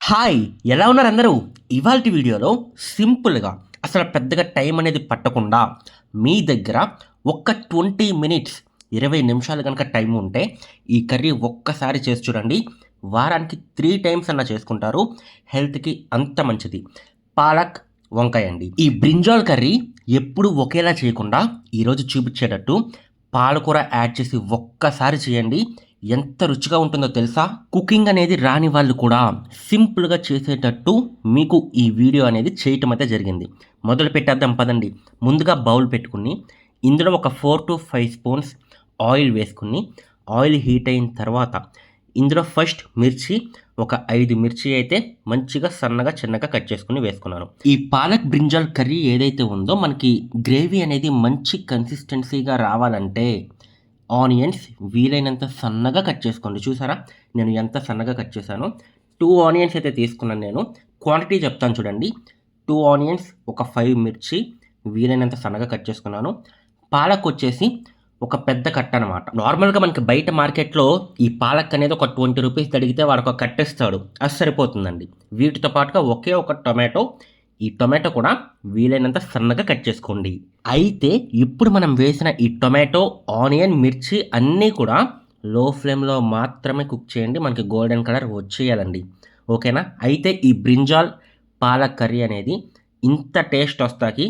Hi! ఎలా ఉన్నారు అందరూ? ఇవాల్టి వీడియోలో సింపుల్‌గా అసలు పెద్దగా టైం అనేది పట్టకుండా మీ దగ్గర ఒక్క 20 మినిట్స్ 20 నిమిషాలు గనక టైం ఉంటే ఈ కర్రీ ఒక్కసారి చేసి చూడండి. వారానికి 3 టైమ్స్ అన్నా చేసుకుంటారు. హెల్త్‌కి అంత మంచిది. పాలక్ వంకాయ అండి. ఈ బ్రింజాల్ కర్రీ ఎప్పుడు ఒకేలా చేయకుండా ఈరోజు చూపించేటట్టు పాలకూర యాడ్ చేసి ఒక్కసారి చేయండి. ఎంత రుచిగా ఉంటుందో తెలుసా? కుకింగ్ అనేది రాని వాళ్ళు కూడా సింపుల్‌గా చేసేటట్టు మీకు ఈ వీడియో అనేది చేయటం అయితే జరిగింది. మొదలు పెట్టేద్దాం పదండి. ముందుగా బౌల్ పెట్టుకొని ఇందులో ఒక 4-5 స్పూన్స్ ఆయిల్ వేసుకొని, ఆయిల్ హీట్ అయిన తర్వాత ఇందులో ఫస్ట్ మిర్చి ఒక 5 మిర్చి అయితే మంచిగా సన్నగా చిన్నగా కట్ చేసుకొని వేసుకున్నాను. ఈ పాలక్ బ్రింజాల్ కర్రీ ఏదైతే ఉందో మనకి గ్రేవీ అనేది మంచి కన్సిస్టెన్సీగా రావాలంటే ఆనియన్స్ వీలైనంత సన్నగా కట్ చేసుకోండి. చూసారా నేను ఎంత సన్నగా కట్ చేశానో. 2 ఆనియన్స్ అయితే తీసుకున్నాను నేను. క్వాంటిటీ చెప్తాను చూడండి. 2 ఆనియన్స్, ఒక 5 మిర్చి వీలైనంత సన్నగా కట్ చేసుకున్నాను. పాలక్ వచ్చేసి ఒక పెద్ద కట్ట అనమాట. నార్మల్‌గా మనకి బయట మార్కెట్‌లో ఈ పాలక్ అనేది ఒక 20 రూపీస్ అడిగితే వాడొక కట్ట ఇస్తాడు. అది సరిపోతుందండి. వీటితో పాటుగా ఒకే ఒక టొమాటో. ఈ టొమాటో కూడా వీలైనంత సన్నగా కట్ చేసుకోండి. అయితే ఇప్పుడు మనం వేసిన ఈ టొమాటో, ఆనియన్, మిర్చి అన్నీ కూడా లో ఫ్లేమ్‌లో మాత్రమే కుక్ చేయండి. మనకి గోల్డెన్ కలర్ వచ్చేయాలండి. ఓకేనా? అయితే ఈ బ్రింజాల్ పాలక్ కర్రీ అనేది ఇంత టేస్ట్ వస్తాకి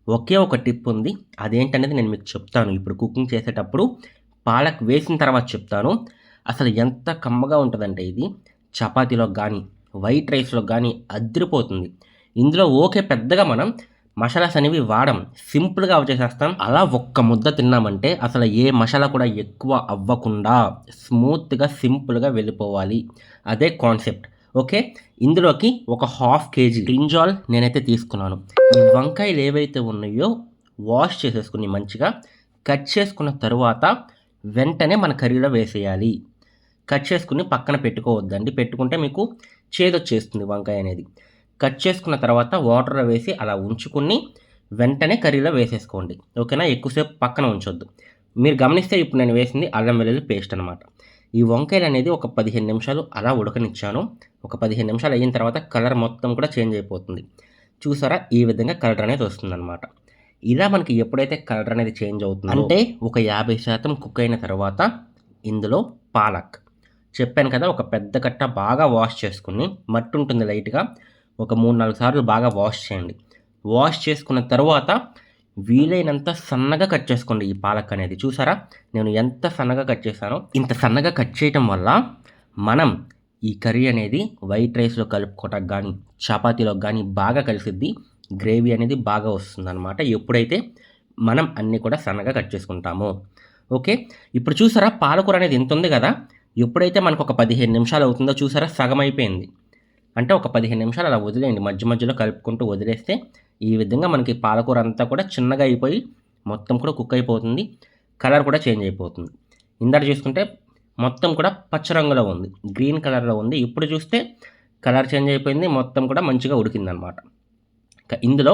ఒకే ఒక టిప్ ఉంది. అదేంటనేది నేను మీకు చెప్తాను. ఇప్పుడు కుకింగ్ చేసేటప్పుడు పాలక్ వేసిన తర్వాత చెప్తాను. అసలు ఎంత కమ్మగా ఉంటదంటే ఇది చపాతీలోకి గానీ, వైట్ రైస్‌లోకి గానీ అద్దిరిపోతుంది. ఇందులో ఓకే పెద్దగా మనం మసాలాస్ అనేవి వాడం. సింపుల్‌గా అవి చేసేస్తాం. అలా ఒక్క ముద్ద తిన్నామంటే అసలు ఏ మసాలా కూడా ఎక్కువ అవ్వకుండా స్మూత్‌గా, సింపుల్‌గా వెళ్ళిపోవాలి. అదే కాన్సెప్ట్. ఓకే. ఇందులోకి ఒక హాఫ్ కేజీ బ్రింజాల్ నేనైతే తీసుకున్నాను. ఈ వంకాయలు ఏవైతే ఉన్నాయో వాష్ చేసేసుకొని మంచిగా కట్ చేసుకున్న తరువాత వెంటనే మన కర్రీలో వేసేయాలి. కట్ చేసుకుని పక్కన పెట్టుకోవద్దండి. పెట్టుకుంటే మీకు చేదొచ్చేస్తుంది వంకాయ అనేది. కట్ చేసుకున్న తర్వాత వాటర్‌లో వేసి అలా ఉంచుకొని వెంటనే కర్రీలో వేసేసుకోండి. ఓకేనా? ఎక్కువసేపు పక్కన ఉంచొద్దు. మీరు గమనిస్తే ఇప్పుడు నేను వేసింది అల్లం వెల్లుల్లి పేస్ట్ అనమాట. ఈ వంకాయలనేది ఒక 15 నిమిషాలు అలా ఉడకనిచ్చాను. ఒక 15 నిమిషాలు అయిన తర్వాత కలర్ మొత్తం కూడా చేంజ్ అయిపోతుంది. చూసారా? ఈ విధంగా కలర్ అనేది వస్తుందనమాట. ఇలా మనకి ఎప్పుడైతే కలర్ అనేది చేంజ్ అవుతుందో అంటే ఒక 50% కుక్ అయిన తర్వాత ఇందులో పాలక్ చెప్పాను కదా! ఒక పెద్ద కట్ట బాగా వాష్ చేసుకొని మట్టి ఉంటుంది లైట్‌గా. ఒక 3, 4 సార్లు బాగా వాష్ చేయండి. వాష్ చేసుకున్న తరువాత వీలైనంత సన్నగా కట్ చేసుకోండి ఈ పాలక్ అనేది. చూసారా? నేను ఎంత సన్నగా కట్ చేశానో. ఇంత సన్నగా కట్ చేయటం వల్ల మనం ఈ కర్రీ అనేది వైట్ రైస్‌లో కలుపుకోవటానికి గానీ, చపాతీలోకి గానీ బాగా కలిసిద్ది. గ్రేవీ అనేది బాగా వస్తుందనమాట. ఎప్పుడైతే మనం అన్నీ కూడా సన్నగా కట్ చేసుకుంటామో. ఓకే. ఇప్పుడు చూసారా పాలకూర అనేది ఇంతుంది గదా! ఎప్పుడైతే మనకొక 15 నిమిషాలు అవుతుందో చూసారా సగం అయిపోయింది. అంటే ఒక 15 నిమిషాలు అలా వదిలేయండి. మధ్య మధ్యలో కలుపుకుంటూ వదిలేస్తే ఈ విధంగా మనకి పాలకూర అంతా కూడా చిన్నగా అయిపోయి మొత్తం కూడా కుక్ అయిపోతుంది. కలర్ కూడా చేంజ్ అయిపోతుంది. ఇందాక చూసుకుంటే మొత్తం కూడా పచ్చ రంగులో ఉంది. గ్రీన్ కలర్‌లో ఉంది. ఇప్పుడు చూస్తే కలర్ చేంజ్ అయిపోయింది. మొత్తం కూడా మంచిగా ఉడికిందనమాట. ఇందులో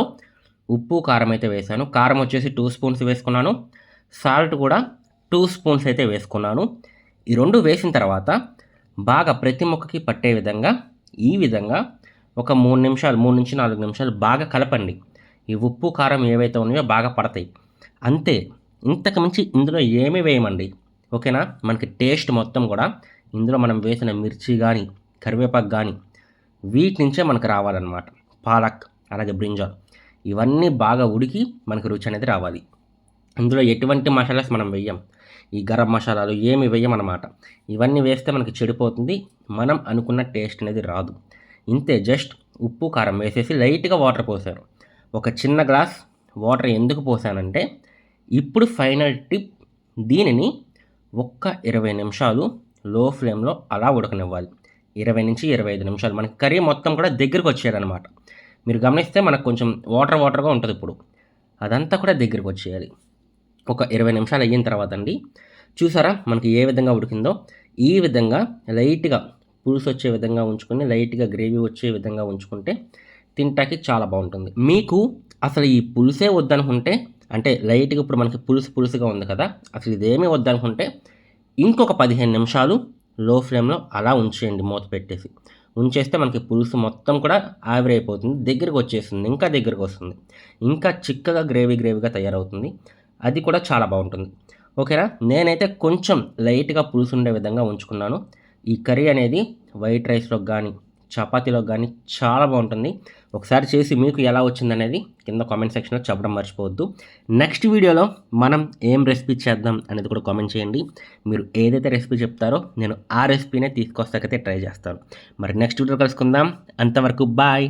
ఉప్పు, కారం అయితే వేశాను. కారం వచ్చేసి 2 స్పూన్స్ వేసుకున్నాను. సాల్ట్ కూడా 2 స్పూన్స్ అయితే వేసుకున్నాను. ఈ 2 వేసిన తర్వాత బాగా ప్రతి ముక్కకి పట్టే విధంగా ఈ విధంగా ఒక 3-4 నిమిషాలు బాగా కలపండి. ఈ ఉప్పు, కారం ఏవైతే ఉన్నాయో బాగా పడతాయి. అంతే. ఇంతకు మించి ఇందులో ఏమీ వేయమండి. ఓకేనా? మనకి టేస్ట్ మొత్తం కూడా ఇందులో మనం వేసిన మిర్చి గానీ, కరివేపాకు గానీ వీటి నుంచే మనకు రావాలనమాట. పాలక్, అలాగే బ్రింజాల్ ఇవన్నీ బాగా ఉడికి మనకు రుచి అనేది రావాలి. ఇందులో ఎటువంటి మసాలాస్ మనం వెయ్యం. ఈ గరం మసాలాలు ఏమి వెయ్యమనమాట. ఇవన్నీ వేస్తే మనకి చెడిపోతుంది. మనం అనుకున్న టేస్ట్ అనేది రాదు. ఇంతే జస్ట్ ఉప్పు, కారం వేసేసి లైట్‌గా వాటర్ పోసాను. ఒక చిన్న గ్లాస్ వాటర్ ఎందుకు పోసానంటే ఇప్పుడు ఫైనల్ టిప్ దీనిని ఒక్క 20 నిమిషాలు లో ఫ్లేమ్‌లో అలా ఉడకనివ్వాలి. 20-25 నిమిషాలు మనకి కర్రీ మొత్తం కూడా దగ్గరికొచ్చేయాలనమాట. మీరు గమనిస్తే మనకు కొంచెం వాటర్‌గా ఉంటదిప్పుడు. అదంతా కూడా దగ్గరికొచ్చేయాలి. ఒక 20 నిమిషాలు అయిన తర్వాత అండి చూసారా మనకి ఏ విధంగా ఉడికిందో ఈ విధంగా లైట్‌గా పులుసు వచ్చే విధంగా ఉంచుకొని లైట్‌గా గ్రేవీ వచ్చే విధంగా ఉంచుకుంటే తింటాకి చాలా బాగుంటుంది. మీకు అసలు ఈ పులుసే వద్దనుకుంటే అంటే లైట్‌గా ఇప్పుడు మనకి పులుసుగా ఉంది కదా! అసలు ఇదేమీ వద్దనుకుంటే ఇంకొక 15 నిమిషాలు లో ఫ్లేమ్‌లో అలా ఉంచేయండి మూత పెట్టేసి. ఉంచేస్తే మనకి పులుసు మొత్తం కూడా ఆవిరైపోతుంది, దగ్గరికి వచ్చేస్తుంది, ఇంకా దగ్గరికి వస్తుంది, ఇంకా చిక్కగా గ్రేవీగా తయారవుతుంది. అది కూడా చాలా బాగుంటుంది. ఓకేనా. నేనైతే కొంచెం లైట్గా పులుసు ఉండే విధంగా ఉంచుకున్నాను. ఈ కర్రీ అనేది వైట్ రైస్లోకి కానీ చపాతీలోకి కానీ చాలా బాగుంటుంది. ఒకసారి చేసి మీకు ఎలా వచ్చిందనేది కింద కామెంట్ సెక్షన్లో చెప్పడం మర్చిపోవద్దు. నెక్స్ట్ వీడియోలో మనం ఏం రెసిపీ చేద్దాం అనేది కూడా కామెంట్ చేయండి. మీరు ఏదైతే రెసిపీ చెప్తారో నేను ఆ రెసిపీనే తీసుకొస్తాకైతే ట్రై చేస్తాను. మరి నెక్స్ట్ వీడియో కలుసుకుందాం. అంతవరకు బాయ్.